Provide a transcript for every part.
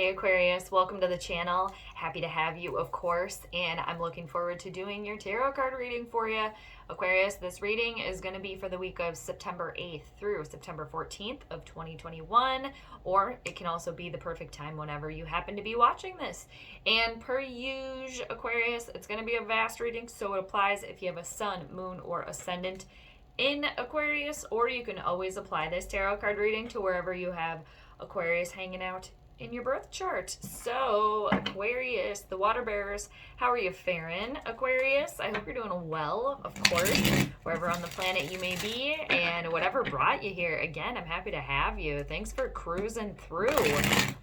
Hey Aquarius, welcome to the channel. Happy to have you, of course, and I'm looking forward to doing your tarot card reading for you. Aquarius, this reading is going to be for the week of September 8th through September 14th of 2021, or it can also be the perfect time whenever you happen to be watching this. And per usual, Aquarius, it's going to be a vast reading, so it applies if you have a sun, moon, or ascendant in Aquarius, or you can always apply this tarot card reading to wherever you have Aquarius hanging out in your birth chart. So Aquarius, the water bearers, how are you faring, Aquarius? I hope you're doing well, of course, wherever on the planet you may be, and whatever brought you here. Again, I'm happy to have you. Thanks for cruising through,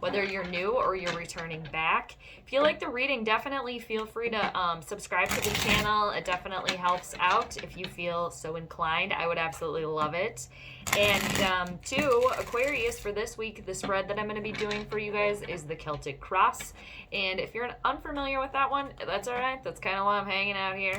whether you're new or you're returning back. If you like the reading, definitely feel free to subscribe to the channel. It definitely helps out if you feel so inclined. I would absolutely love it. And two, Aquarius, for this week, the spread that I'm going to be doing for you guys is the Celtic cross. And if you're unfamiliar with that one, that's all right. That's kind of why I'm hanging out here.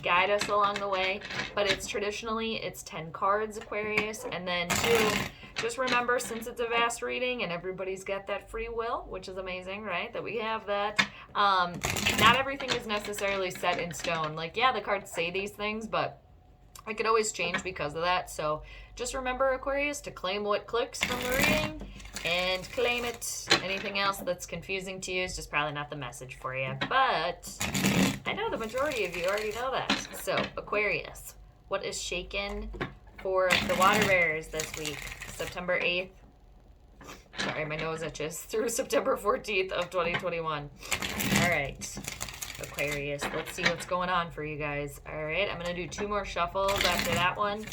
Guide us along the way. But it's 10 cards, Aquarius. And then two, just remember, since it's a vast reading and everybody's got that free will, which is amazing, right? That we have that. Not everything is necessarily set in stone. Like, yeah, the cards say these things, but it could always change because of that. So just remember, Aquarius, to claim what clicks from the reading and claim it. Anything else that's confusing to you is just probably not the message for you. But I know the majority of you already know that. So Aquarius, what is shaken for the water bearers this week? September 8th. Sorry, my nose itches. Through September 14th of 2021. All right. Aquarius, let's see what's going on for you guys. All right, I'm going to do 2 more shuffles after that one.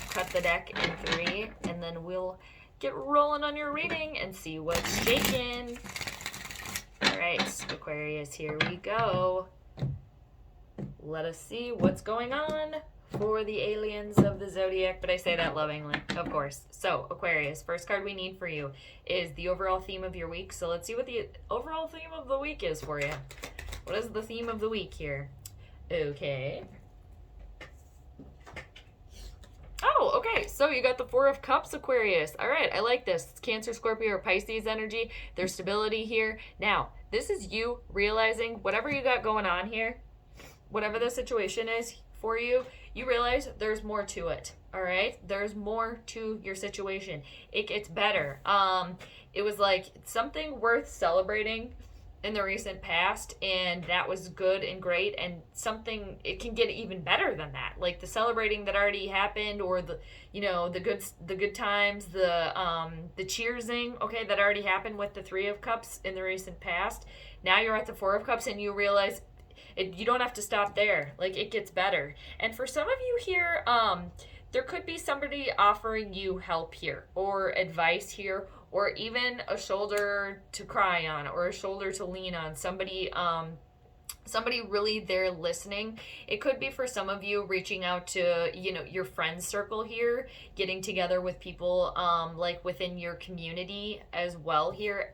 Cut the deck in 3, and then we'll get rolling on your reading and see what's shaking. All right, Aquarius, here we go. Let us see what's going on for the aliens of the zodiac, but I say that lovingly, of course. So, Aquarius, first card we need for you is the overall theme of your week. So let's see what the overall theme of the week is for you. What is the theme of the week here? Okay. Oh, okay. So you got the 4 of Cups, Aquarius. All right, I like this. It's Cancer, Scorpio, or Pisces energy. There's stability here. Now, this is you realizing whatever you got going on here, whatever the situation is for you, you realize there's more to it. All right? There's more to your situation. It gets better. It was like something worth celebrating in the recent past, and that was good and great, and something, it can get even better than that, like the celebrating that already happened, or the, you know, the good times, the cheersing, okay, that already happened with the 3 of Cups in the recent past. Now you're at the 4 of Cups and you realize you don't have to stop there. Like, it gets better. And for some of you here, there could be somebody offering you help here, or advice here, or even a shoulder to cry on, or a shoulder to lean on. Somebody really there listening. It could be for some of you reaching out to, you know, your friend circle here, getting together with people like within your community as well here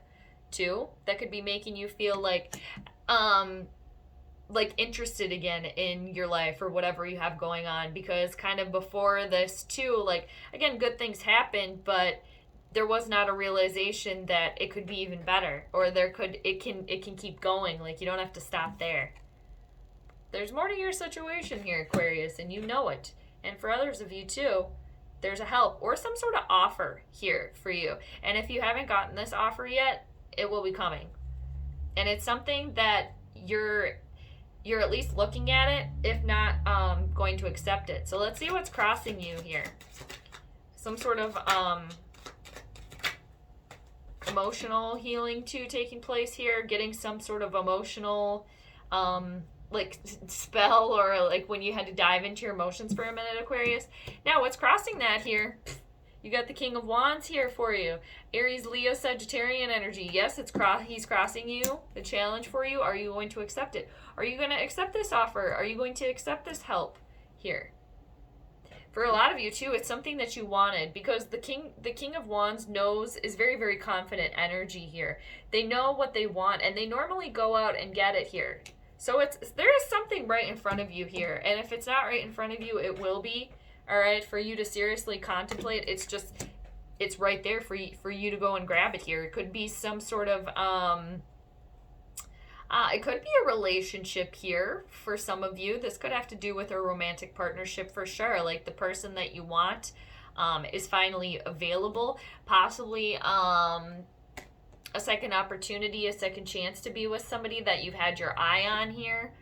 too. That could be making you feel like interested again in your life or whatever you have going on, because kind of before this too, like, again, good things happen, but there was not a realization that it could be even better, or it can keep going. Like, you don't have to stop there. There's more to your situation here, Aquarius, and you know it. And for others of you too, there's a help or some sort of offer here for you. And if you haven't gotten this offer yet, it will be coming. And it's something that you're at least looking at it, if not going to accept it. So let's see what's crossing you here. Some sort of emotional healing too taking place here, getting some sort of emotional like spell, or like when you had to dive into your emotions for a minute, Aquarius. Now what's crossing that here? You got the King of Wands here for you. Aries, Leo, Sagittarian energy. Yes, he's crossing you. The challenge for you. Are you going to accept it? Are you going to accept this offer? Are you going to accept this help here? For a lot of you too, it's something that you wanted, because the King of Wands is very, very confident energy here. They know what they want, and they normally go out and get it here. So there is something right in front of you here, and if it's not right in front of you, it will be. All right, for you to seriously contemplate. It's just it's right there for you to go and grab it here. It could be some sort of it could be a relationship here for some of you. This could have to do with a romantic partnership for sure. Like the person that you want is finally available. Possibly a second opportunity, a second chance to be with somebody that you've had your eye on here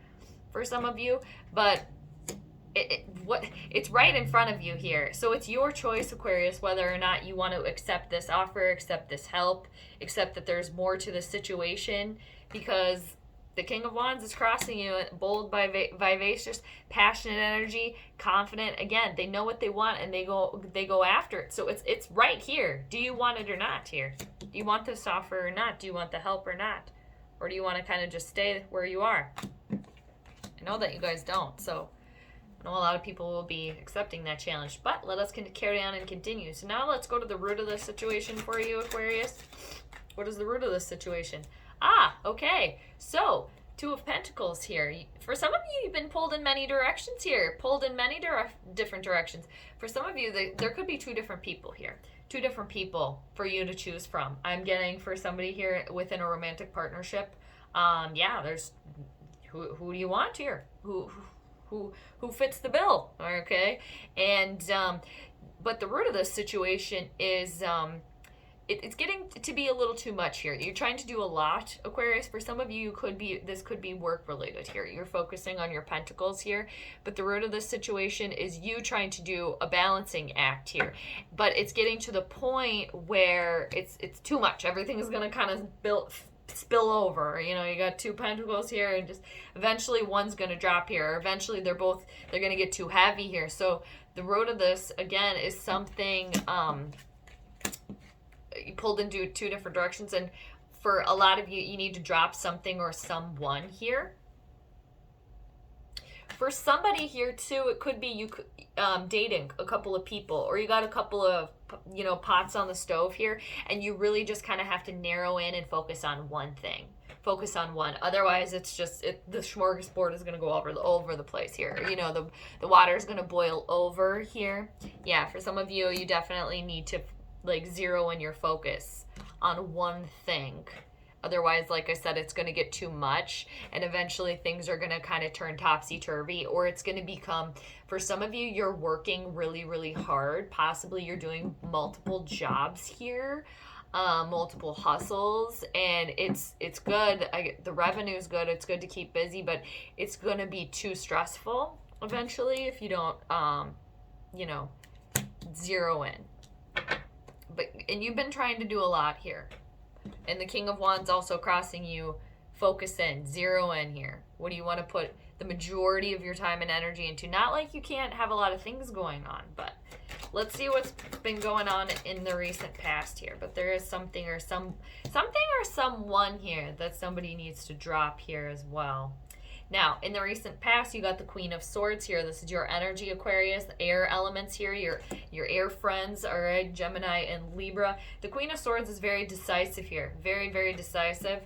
for some of you. But it's right in front of you here. So it's your choice, Aquarius, whether or not you want to accept this offer, accept this help, accept that there's more to the situation, because the King of Wands is crossing you, bold, vivacious, passionate energy, confident. Again, they know what they want and they go after it. So it's right here. Do you want it or not here? Do you want this offer or not? Do you want the help or not? Or do you want to kind of just stay where you are? I know that you guys don't, so I know a lot of people will be accepting that challenge, but let us carry on and continue. So now let's go to the root of the situation for you, Aquarius. What is the root of this situation? Okay. So, Two of Pentacles here. For some of you, you've been pulled in many directions here. Pulled in many different directions. For some of you, there could be two different people here. Two different people for you to choose from. I'm getting for somebody here within a romantic partnership. There's... Who do you want here? Who fits the bill? Okay? And, but the root of this situation is... It's getting to be a little too much here. You're trying to do a lot, Aquarius. For some of you, this could be work related here. You're focusing on your pentacles here, but the root of this situation is you trying to do a balancing act here. But it's getting to the point where it's too much. Everything is going to kind of spill over. You know, you got two pentacles here, and just eventually one's going to drop here. Or eventually they're going to get too heavy here. So the root of this again is something you pulled into two different directions, and for a lot of you, you need to drop something or someone here. For somebody here too, it could be you dating a couple of people, or you got a couple of pots on the stove here, and you really just kind of have to narrow in and focus on one thing. Focus on one. Otherwise, it's just the smorgasbord is going to go over the place here. The water is going to boil over here. Yeah, for some of you, you definitely need to zero in your focus on one thing. Otherwise, like I said, it's going to get too much, and eventually things are going to kind of turn topsy-turvy, or it's going to become, for some of you, you're working really, really hard. Possibly you're doing multiple jobs here, multiple hustles, and it's good. The revenue is good. It's good to keep busy, but it's going to be too stressful eventually if you don't, zero in. And you've been trying to do a lot here. And the King of Wands also crossing you. Focus in. Zero in here. What do you want to put the majority of your time and energy into? Not like you can't have a lot of things going on, but let's see what's been going on in the recent past here. But there is something or someone here that somebody needs to drop here as well. Now, in the recent past, you got the Queen of Swords here. This is your energy, Aquarius, the air elements here, your air friends, all right, Gemini and Libra. The Queen of Swords is very decisive here. Very, very decisive.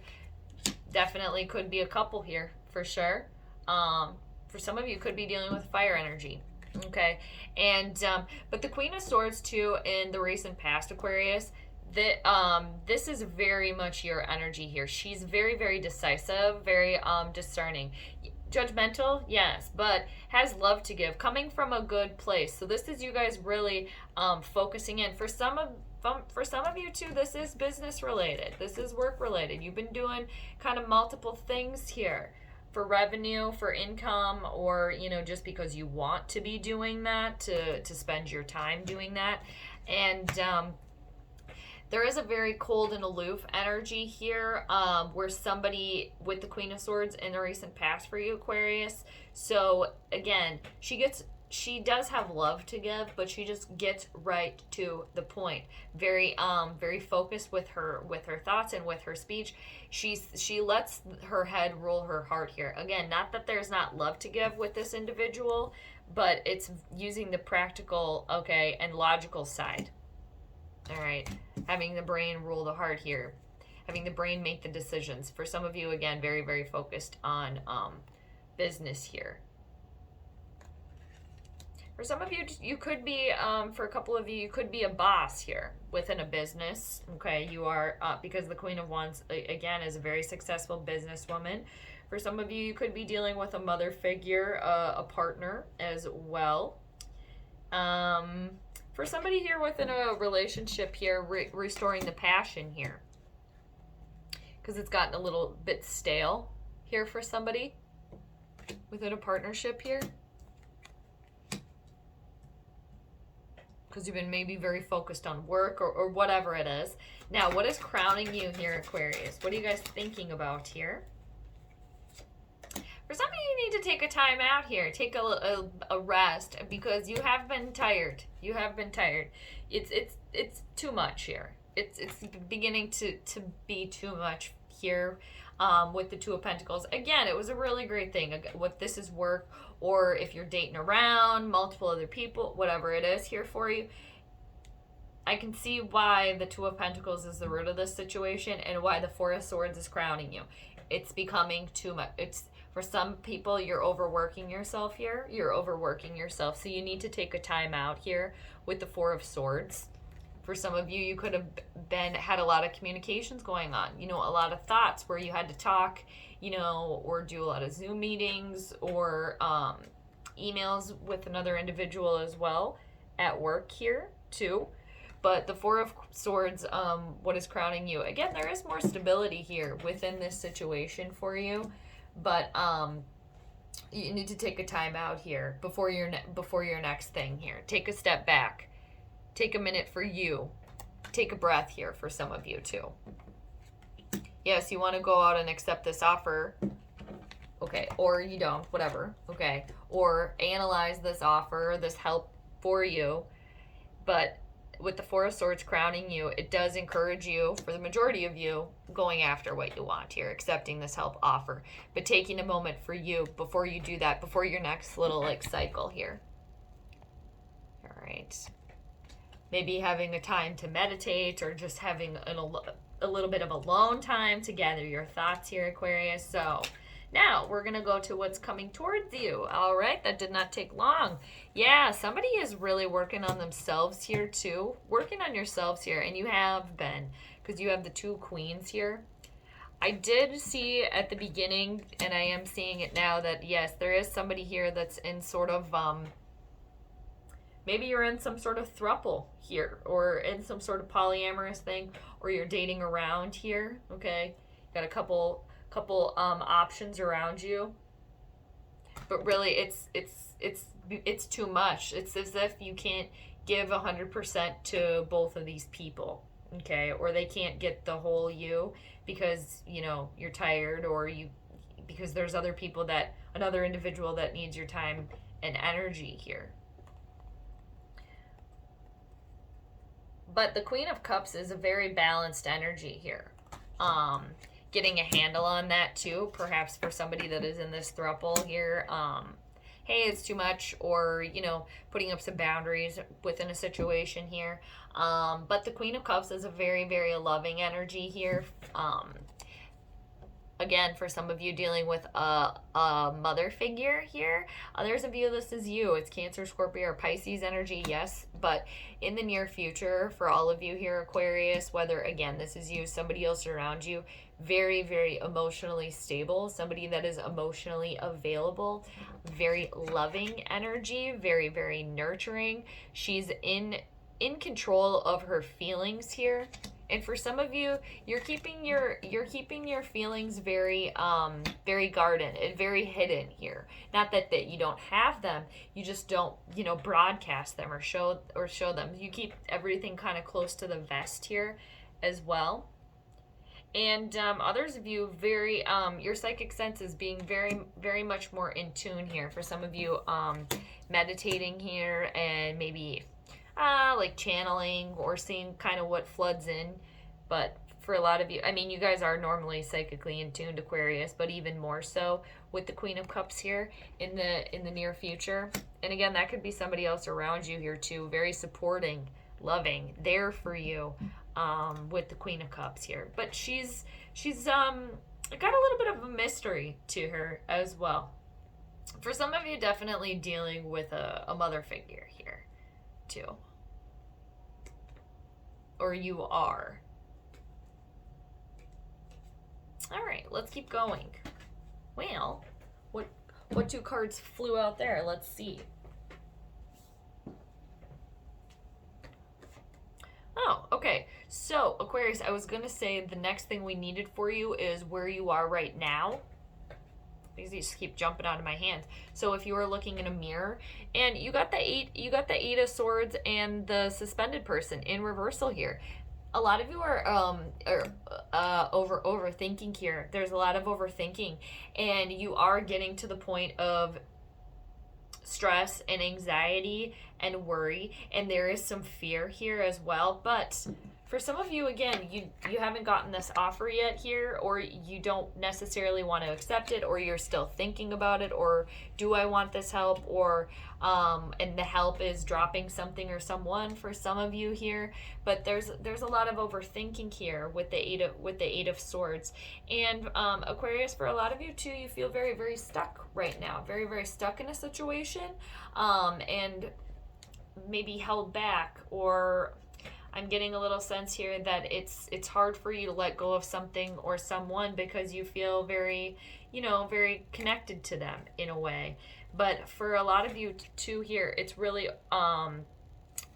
Definitely could be a couple here, for sure. For some of you, could be dealing with fire energy. Okay, and but the Queen of Swords, too, in the recent past, Aquarius, this is very much your energy here. She's very, very decisive, very discerning. Judgmental, yes, but has love to give, coming from a good place. So this is you guys really focusing in. For some of you too, this is business related. This is work related. You've been doing kind of multiple things here for revenue, for income, or just because you want to be doing that, to spend your time doing that. And there is a very cold and aloof energy here, where somebody with the Queen of Swords in the recent past for you, Aquarius. So again, she does have love to give, but she just gets right to the point. Very very focused with her thoughts and with her speech. She lets her head rule her heart here. Again, not that there's not love to give with this individual, but it's using the practical, and logical side. All right, having the brain rule the heart here, having the brain make the decisions. For some of you, again, very, very focused on business here. For some of you, you could be, for a couple of you, you could be a boss here within a business. Okay, you are, because the Queen of Wands, again, is a very successful businesswoman. For some of you, you could be dealing with a mother figure, a partner as well. For somebody here within a relationship here, restoring the passion here. Because it's gotten a little bit stale here for somebody within a partnership here. Because you've been maybe very focused on work or whatever it is. Now, what is crowning you here, Aquarius? What are you guys thinking about here? For some of you, you need to take a time out here. Take a rest because you have been tired. You have been tired. It's too much here. It's beginning to be too much here with the Two of Pentacles. Again, it was a really great thing. What this is work, or if you're dating around multiple other people, whatever it is here for you, I can see why the Two of Pentacles is the root of this situation and why the Four of Swords is crowning you. It's becoming too much. It's for some people, you're overworking yourself here. You're overworking yourself. So you need to take a time out here with the Four of Swords. For some of you, you could have had a lot of communications going on. You know, a lot of thoughts where you had to talk, you know, or do a lot of Zoom meetings or emails with another individual as well at work here too. But the Four of Swords, what is crowning you? Again, there is more stability here within this situation for you. But you need to take a time out here before your next thing here. Take a step back. Take a minute for you. Take a breath here for some of you too. Yes, you want to go out and accept this offer. Okay, or you don't, whatever. Okay, or analyze this offer, this help for you. But with the Four of Swords crowning you, it does encourage you, for the majority of you, going after what you want here, accepting this help offer, but taking a moment for you before you do that, before your next little cycle here. All right. Maybe having a time to meditate or just having a little bit of alone time to gather your thoughts here, Aquarius. So now we're going to go to what's coming towards you. All right, that did not take long. Yeah, somebody is really working on themselves here too. Working on yourselves here, and you have been, because you have the Two Queens here. I did see at the beginning, and I am seeing it now, that yes, there is somebody here that's in sort of, maybe you're in some sort of throuple here, or in some sort of polyamorous thing, or you're dating around here, okay? Got a couple options around you, but really it's too much. It's as if you can't give 100% to both of these people, okay? Or they can't get the whole you because, you know, you're tired, or because there's another individual that needs your time and energy here. But the Queen of Cups is a very balanced energy here. Getting a handle on that too, perhaps for somebody that is in this throuple here. Hey, it's too much, or, you know, putting up some boundaries within a situation here. But the Queen of Cups is a very, very loving energy here. Again, for some of you dealing with a mother figure here, others of you, this is you. It's Cancer, Scorpio, or Pisces energy, yes. But in the near future, for all of you here, Aquarius, whether, again, this is you, somebody else around you, very, very emotionally stable, somebody that is emotionally available, very loving energy, very, very nurturing. She's in control of her feelings here. And for some of you, you're keeping your feelings very very guarded and very hidden here. Not that you don't have them, you just don't, you know, broadcast them or show them. You keep everything kind of close to the vest here as well. And others of you, very your psychic sense is being very, very much more in tune here. For some of you, meditating here and maybe like channeling or seeing kind of what floods in. But for a lot of you, I mean, you guys are normally psychically in tune, Aquarius, but even more so with the Queen of Cups here in the near future. And again, that could be somebody else around you here too, very supporting, loving, there for you, with the Queen of Cups here. But she's got a little bit of a mystery to her as well. For some of you, definitely dealing with a mother figure here, too. Or you are. All right, let's keep going. Well, what two cards flew out there? Let's see. Oh, okay. So, Aquarius, I was going to say the next thing we needed for you is where you are right now. These just keep jumping out of my hands. So if you were looking in a mirror and you got the eight of swords and the suspended person in reversal here. A lot of you are overthinking here. There's a lot of overthinking, and you are getting to the point of stress and anxiety and worry, and there is some fear here as well. But for some of you, again, you haven't gotten this offer yet here, or you don't necessarily want to accept it, or you're still thinking about it, or do I want this help, or and the help is dropping something or someone for some of you here. But there's a lot of overthinking here with the eight of swords. And Aquarius, for a lot of you too, you feel very, very stuck right now, very, very stuck in a situation, and maybe held back, or I'm getting a little sense here that it's hard for you to let go of something or someone because you feel very, very connected to them in a way. But for a lot of you too here, it's really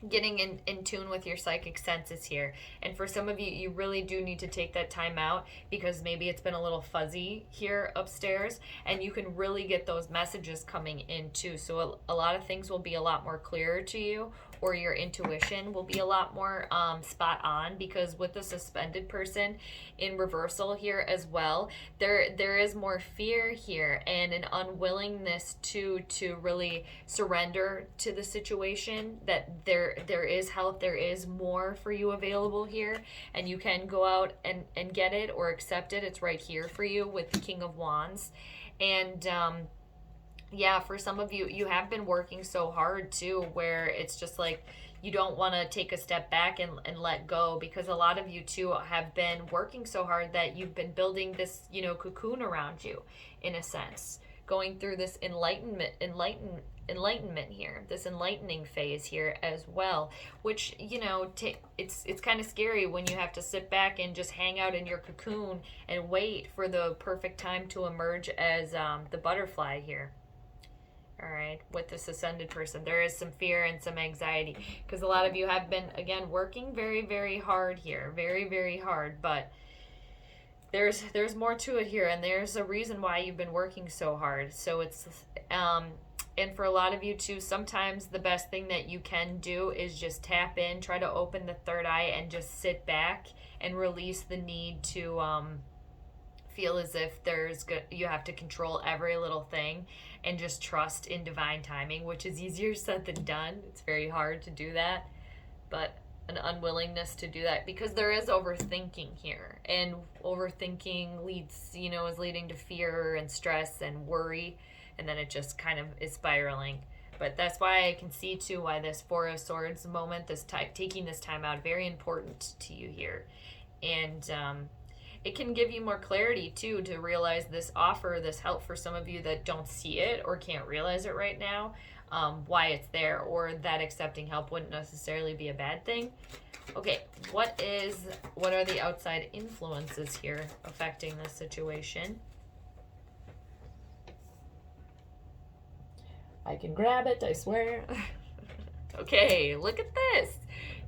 getting in tune with your psychic senses here. And for some of you, you really do need to take that time out because maybe it's been a little fuzzy here upstairs, and you can really get those messages coming in too. So a lot of things will be a lot more clearer to you, or your intuition will be a lot more spot on, because with the suspended person in reversal here as well, there is more fear here and an unwillingness to really surrender to the situation, that there is help, there is more for you available here, and you can go out and get it or accept it. It's right here for you with the King of Wands. And yeah, for some of you, you have been working so hard too, where it's just like you don't want to take a step back and let go, because a lot of you too have been working so hard that you've been building this, cocoon around you, in a sense, going through this enlightenment here, this enlightening phase here as well, which, it's kind of scary when you have to sit back and just hang out in your cocoon and wait for the perfect time to emerge as the butterfly here. All right, with this ascended person, there is some fear and some anxiety, because a lot of you have been, again, working very, very hard here, very, very hard, but there's more to it here, and there's a reason why you've been working so hard. So it's and for a lot of you too, sometimes the best thing that you can do is just tap in, try to open the third eye, and just sit back and release the need to feel as if you have to control every little thing, and just trust in divine timing, which is easier said than done. It's very hard to do that, but an unwillingness to do that, because there is overthinking here, and overthinking is leading to fear and stress and worry, and then it just kind of is spiraling. But that's why I can see too why this Four of Swords moment, taking this time out, very important to you here. And it can give you more clarity too, to realize this offer, this help, for some of you that don't see it or can't realize it right now, why it's there, or that accepting help wouldn't necessarily be a bad thing. Okay, what are the outside influences here affecting this situation? I can grab it, I swear. Okay, look at this.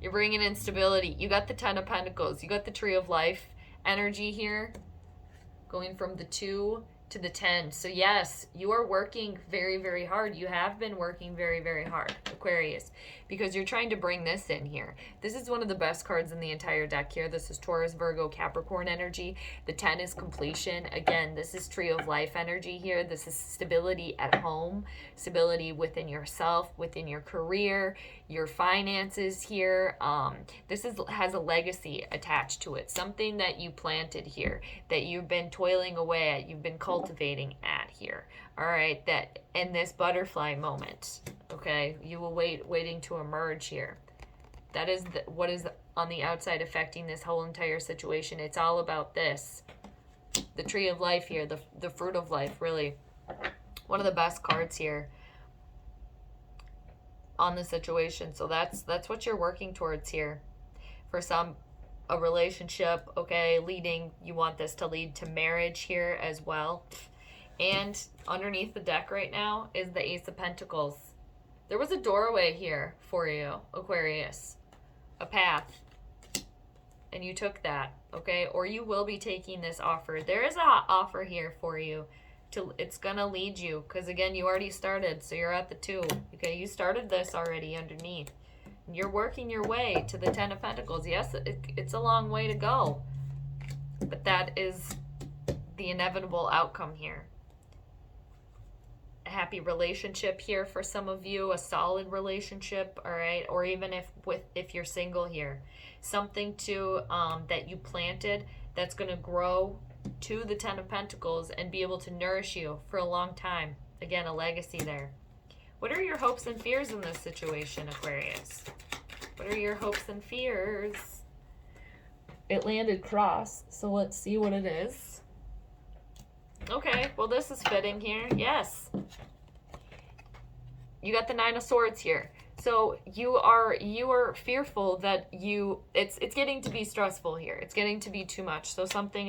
You're bringing in stability. You got the Ten of Pentacles. You got the Tree of Life energy here, going from the 2 to the 10. So yes, you are working very, very hard. You have been working very, very hard, Aquarius, because you're trying to bring this in here. This is one of the best cards in the entire deck here. This is Taurus, Virgo, Capricorn energy. The 10 is completion. Again, this is Tree of Life energy here. This is stability at home, stability within yourself, within your career, your finances here. This has a legacy attached to it, something that you planted here, that you've been toiling away at, you've been cultivating at here. All right, that in this butterfly moment, okay, you will waiting to emerge here. That is what is on the outside affecting this whole entire situation. It's all about this, the Tree of Life here, the fruit of life, really. One of the best cards here on the situation. So that's what you're working towards here. For some, a relationship, okay, leading, you want this to lead to marriage here as well. And underneath the deck right now is the Ace of Pentacles. There was a doorway here for you, Aquarius. A path. And you took that, okay? Or you will be taking this offer. There is an offer here for you. It's going to lead you. Because, again, you already started. So you're at the 2. Okay, you started this already underneath. You're working your way to the 10 of Pentacles. Yes, it's a long way to go. But that is the inevitable outcome here. A happy relationship here for some of you, a solid relationship, all right? Or even if you're single here. Something that you planted that's going to grow to the 10 of Pentacles and be able to nourish you for a long time. Again, a legacy there. What are your hopes and fears in this situation, Aquarius? What are your hopes and fears? It landed cross, so let's see what it is. Okay, well, this is fitting here. Yes. You got the 9 of Swords here. So you are fearful that it's getting to be stressful here. It's getting to be too much. So something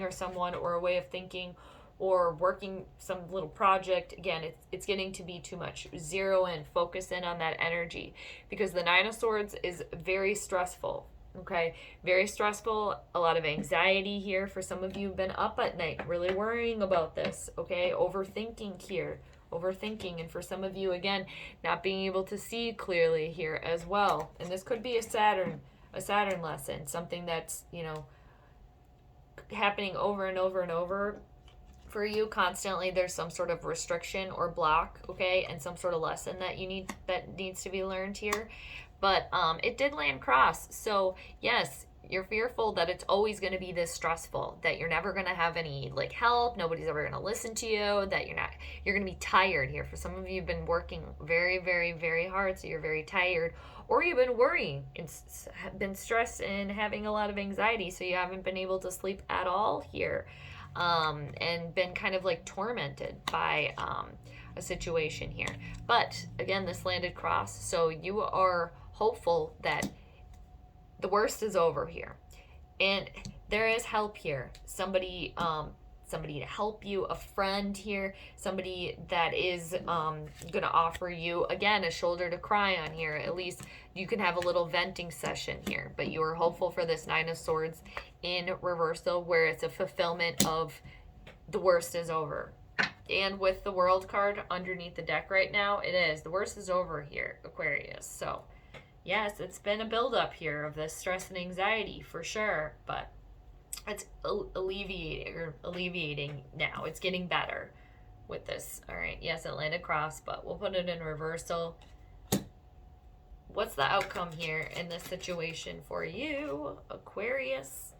or someone or a way of thinking or working some little project, again, it's getting to be too much. Zero in, focus in on that energy, because the 9 of Swords is very stressful. Okay, very stressful, a lot of anxiety here. For some of you who've been up at night really worrying about this, okay, overthinking here, and for some of you, again, not being able to see clearly here as well. And this could be a Saturn lesson, something that's, happening over and over and over for you constantly. There's some sort of restriction or block, okay, and some sort of lesson that needs to be learned here. But it did land cross. So yes, you're fearful that it's always going to be this stressful, that you're never going to have any help, nobody's ever going to listen to you, that you're going to be tired here. For some of you, you've been working very, very, very hard, so you're very tired, or you've been worrying and been stressed and having a lot of anxiety, so you haven't been able to sleep at all here, and been kind of tormented by a situation here. But again, this landed cross, so you are hopeful that the worst is over here, and there is help here. Somebody to help you, a friend here, somebody that is going to offer you, again, a shoulder to cry on here. At least you can have a little venting session here. But you are hopeful for this 9 of Swords in reversal, where it's a fulfillment of the worst is over. And with the World card underneath the deck right now, it is. The worst is over here, Aquarius. So yes, it's been a buildup here of this stress and anxiety for sure, but it's alleviating now. It's getting better with this. All right, yes, it landed cross, but we'll put it in reversal. What's the outcome here in this situation for you, Aquarius?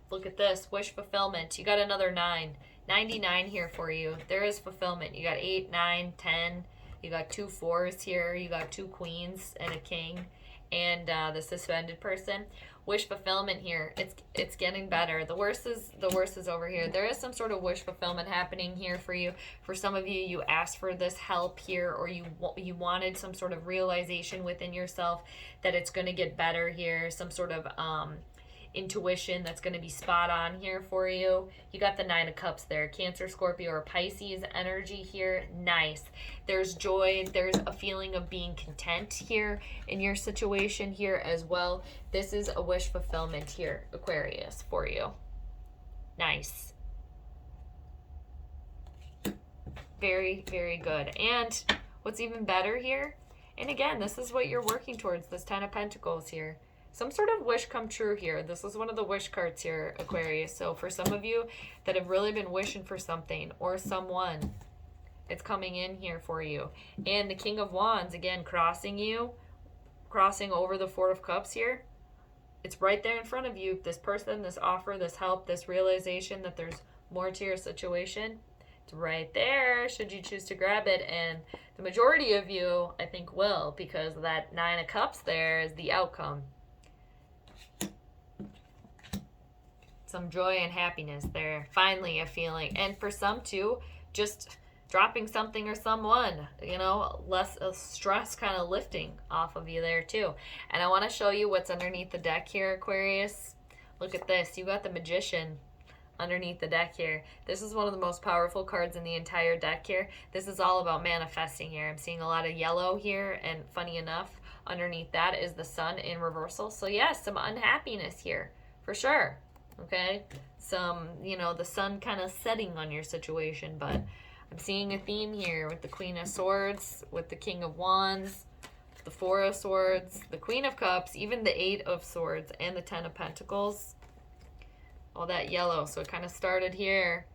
Look at this, wish fulfillment. You got another 9. 99 here for you. There is fulfillment. You got 8, 9, 10. You got 2 4s here. You got 2 queens and a king, and the suspended person. Wish fulfillment here. It's getting better. The worst is over here. There is some sort of wish fulfillment happening here for you. For some of you, you asked for this help here, or you wanted some sort of realization within yourself that it's going to get better here. Some sort of intuition that's going to be spot on here for you. You got the 9 of Cups there. Cancer, Scorpio, or Pisces energy here. Nice. There's joy. There's a feeling of being content here in your situation here as well. This is a wish fulfillment here, Aquarius, for you. Nice. Very, very good. And what's even better here, and again, this is what you're working towards, this 10 of Pentacles here. Some sort of wish come true here. This is one of the wish cards here, Aquarius. So for some of you that have really been wishing for something or someone, it's coming in here for you. And the King of Wands, again, crossing over the 4 of Cups here. It's right there in front of you. This person, this offer, this help, this realization that there's more to your situation. It's right there, should you choose to grab it. And the majority of you, I think, will, because that 9 of Cups there is the outcome. some joy and happiness there. Finally, a feeling. And for some too, just dropping something or someone, you know, less of stress kind of lifting off of you there too. And I want to show you what's underneath the deck here, Aquarius. Look at this. You got the Magician underneath the deck here. This is one of the most powerful cards in the entire deck here. This is all about manifesting here. I'm seeing a lot of yellow here, and funny enough, underneath that is the Sun in reversal. So yes, some unhappiness here for sure. Okay, some, you know, the sun kind of setting on your situation, but I'm seeing a theme here with the Queen of Swords, with the King of Wands, the Four of Swords, the Queen of Cups, even the Eight of Swords, and the Ten of Pentacles. All that yellow. So it kind of started here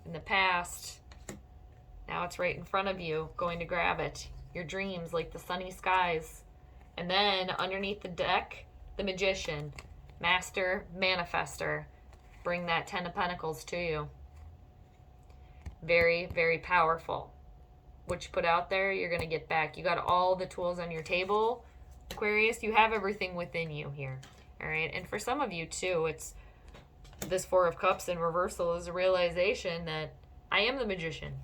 in the past. Now it's right in front of you, going to grab it. Your dreams, like the sunny skies. And then underneath the deck, the Magician, Master, Manifester. Bring that Ten of Pentacles to you. Very, very powerful. What you put out there, you're going to get back. You got all the tools on your table, Aquarius. You have everything within you here. All right. And for some of you too, it's this Four of Cups in reversal is a realization that I am the Magician.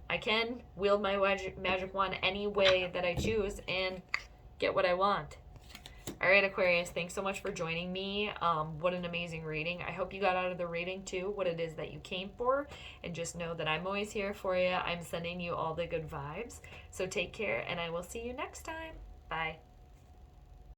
I can wield my magic wand any way that I choose and get what I want. All right, Aquarius, thanks so much for joining me. What an amazing reading. I hope you got out of the reading, too, what it is that you came for. And just know that I'm always here for you. I'm sending you all the good vibes. So take care, and I will see you next time. Bye.